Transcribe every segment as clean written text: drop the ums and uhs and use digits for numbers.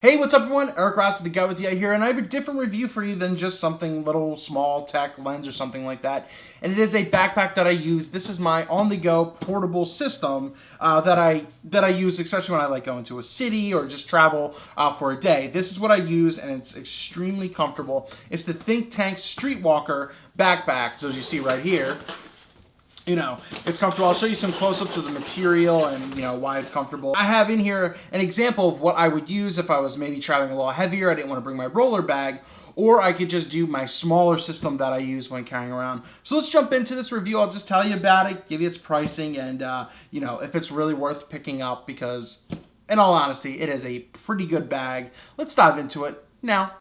Hey, what's up everyone? Eric Rossi, the guy with the eye here, and I have a different review for you than just something little, small, tech, lens, or something like that. And it is a backpack that I use. This is my on-the-go portable system that I use, especially when I like going to a city or just travel for a day. This is what I use, and it's extremely comfortable. It's the Think Tank StreetWalker backpack. So as you see right here, it's comfortable. I'll show you some close-ups of the material and, why it's comfortable. I have in here an example of what I would use if I was maybe traveling a little heavier. I didn't want to bring my roller bag, or I could just do my smaller system that I use when carrying around. So let's jump into this review. I'll just tell you about it, give you its pricing, and, if it's really worth picking up because, in all honesty, it is a pretty good bag. Let's dive into it now.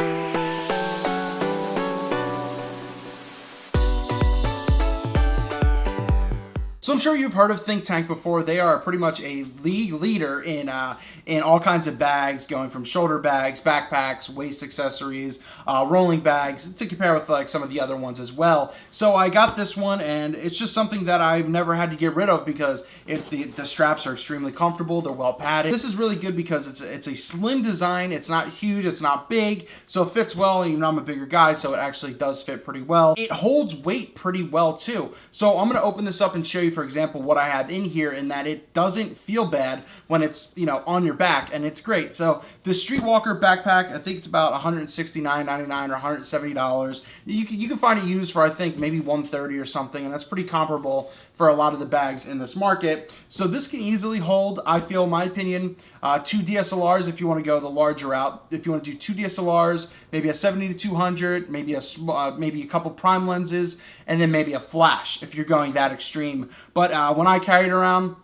So I'm sure you've heard of Think Tank before. They are pretty much a league leader in all kinds of bags, going from shoulder bags, backpacks, waist accessories, rolling bags, to compare with like some of the other ones as well. So I got this one, and it's just something that I've never had to get rid of because the straps are extremely comfortable. They're well padded. This is really good because it's a slim design. It's not huge. It's not big. So it fits well. Even though I'm a bigger guy, so it actually does fit pretty well. It holds weight pretty well too. So I'm going to open this up and show you, for example, what I have in here, in that it doesn't feel bad when it's on your back, and it's great. So the StreetWalker backpack, I think it's about $169.99 or $170. You can find it used for, I think, maybe $130 or something, and that's pretty comparable for a lot of the bags in this market. So this can easily hold, I feel, in my opinion, 2 DSLRs if you want to go the larger route. If you want to do 2 DSLRs, maybe a 70-200, maybe a couple prime lenses, and then maybe a flash if you're going that extreme. But when I carry it around,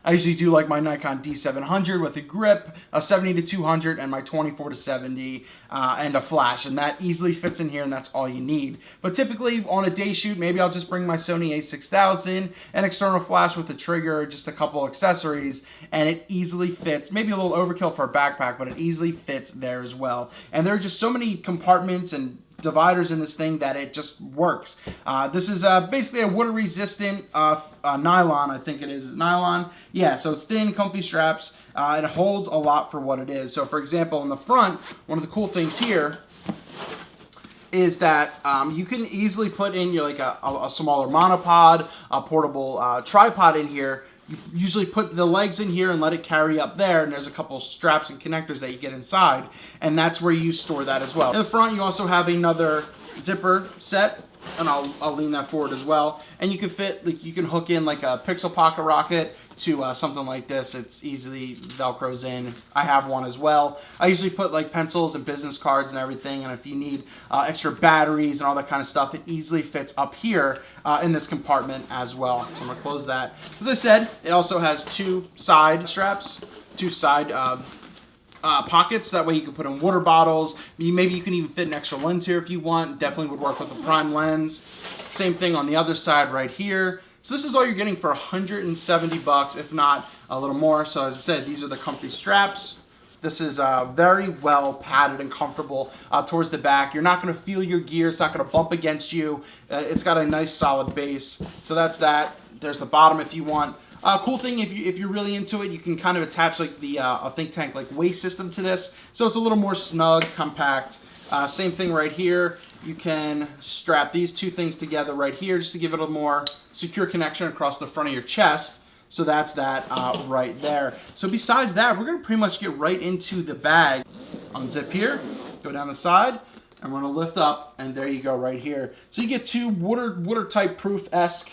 I usually do like my Nikon D700 with a grip, a 70-200, and my 24-70 and a flash, and that easily fits in here, and that's all you need. But typically on a day shoot, maybe I'll just bring my Sony a6000, an external flash with a trigger, just a couple accessories, and it easily fits. Maybe a little overkill for a backpack, but it easily fits there as well. And there are just so many compartments and dividers in this thing that it just works. This is basically a water resistant nylon, I think it is. Nylon? Yeah, so it's thin, comfy straps. It holds a lot for what it is. So for example, in the front, one of the cool things here is that you can easily put in your a smaller monopod, a portable tripod in here. You usually put the legs in here and let it carry up there, and there's a couple straps and connectors that you get inside, and that's where you store that as well. In the front, you also have another zipper set, and I'll lean that forward as well, and you can fit, you can hook in like a pixel pocket rocket to something like this. It's easily velcros in. I have one as well. I usually put like pencils and business cards and everything, and if you need extra batteries and all that kind of stuff, it easily fits up here in this compartment as well. So I'm gonna close that. As I said, it also has 2 side straps, 2 side pockets. That way you can put in water bottles. Maybe you can even fit an extra lens here if you want. Definitely would work with a prime lens. Same thing on the other side right here. So this is all you're getting for $170, if not a little more. So as I said, these are the comfy straps. This is very well padded and comfortable towards the back. You're not going to feel your gear. It's not going to bump against you. It's got a nice solid base. So that's that. There's the bottom if you want. Cool thing, if you're really into it, you can kind of attach like a Think Tank like waist system to this. So it's a little more snug, compact. Same thing right here. You can strap these 2 things together right here just to give it a more secure connection across the front of your chest. So that's that right there. So besides that, we're going to pretty much get right into the bag. Unzip here, go down the side, and we're going to lift up, and there you go right here. So you get 2 watertight proof-esque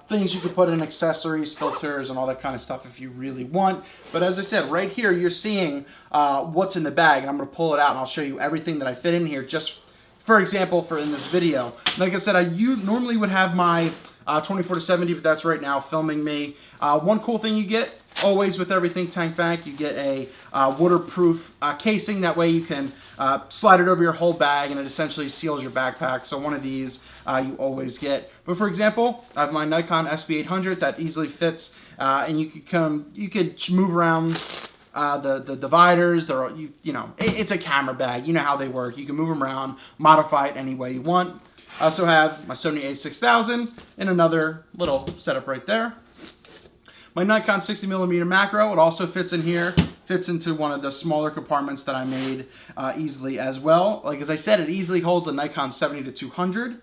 things you can put in, accessories, filters, and all that kind of stuff if you really want. But as I said, right here you're seeing what's in the bag, and I'm going to pull it out and I'll show you everything that I fit in here, just for example, in this video. Like I said, you normally would have my 24-70, but that's right now filming me. One cool thing you get always with every Think Tank bag, you get a waterproof casing. That way you can slide it over your whole bag, and it essentially seals your backpack. So one of these you always get. But for example, I have my Nikon SB800 that easily fits, and you could move around the dividers. It's a camera bag. You know how they work. You can move them around, modify it any way you want. I also have my Sony a6000 in another little setup right there. My Nikon 60mm macro, it also fits in here. fits into one of the smaller compartments that I made easily as well. Like as I said, it easily holds a Nikon 70-200.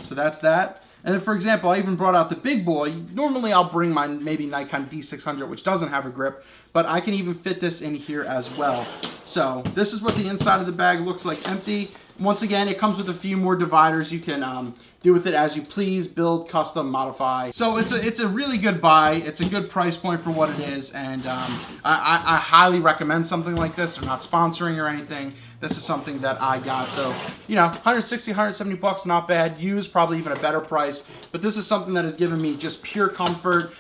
So that's that. And then, for example, I even brought out the big boy. Normally, I'll bring my maybe Nikon D600, which doesn't have a grip, but I can even fit this in here as well. So this is what the inside of the bag looks like empty. Once again, it comes with a few more dividers. You can do with it as you please, build, custom, modify. So it's a really good buy. It's a good price point for what it is, and I highly recommend something like this. They're not sponsoring or anything. This is something that I got. So, you know, 160, 170 bucks, not bad. Used, probably even a better price. But this is something that has given me just pure comfort.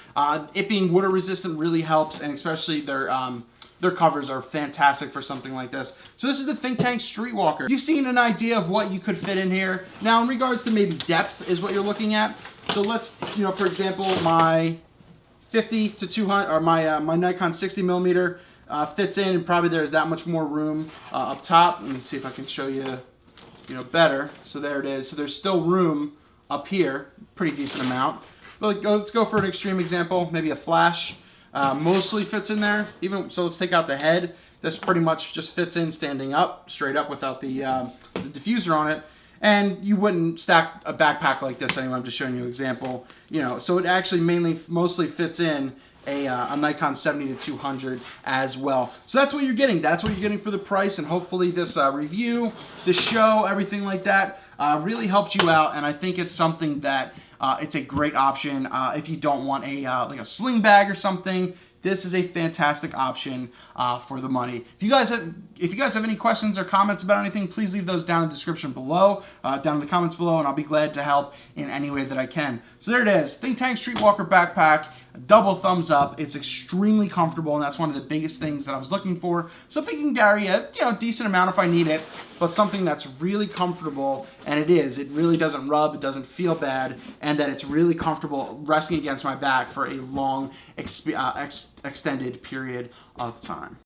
It being water resistant really helps, and especially their covers are fantastic for something like this. So this is the Think Tank StreetWalker. You've seen an idea of what you could fit in here. Now, in regards to maybe depth is what you're looking at. So let's, you know, for example, my 50-200, or my Nikon 60mm fits in, and probably there's that much more room up top. Let me see if I can show you, you know, better. So there it is. So there's still room up here, pretty decent amount. But let's go for an extreme example, maybe a flash. Mostly fits in there. Even so, let's take out the head. This pretty much just fits in standing up, straight up, without the diffuser on it. And you wouldn't stack a backpack like this anyway. I'm just showing you an example. You know, so it actually mostly fits in a Nikon 70-200 as well. So that's what you're getting. That's what you're getting for the price. And hopefully this review, the show, everything like that really helped you out. And I think it's something that it's a great option if you don't want a like a sling bag or something. This is a fantastic option for the money. If you guys have any questions or comments about anything, please leave those down in the description below, down in the comments below, and I'll be glad to help in any way that I can. So there it is, Think Tank StreetWalker backpack. Double thumbs up. It's extremely comfortable, and that's one of the biggest things that I was looking for. Something can carry a decent amount if I need it, but something that's really comfortable, and it is. It really doesn't rub, it doesn't feel bad, and that it's really comfortable resting against my back for a long, extended period of time.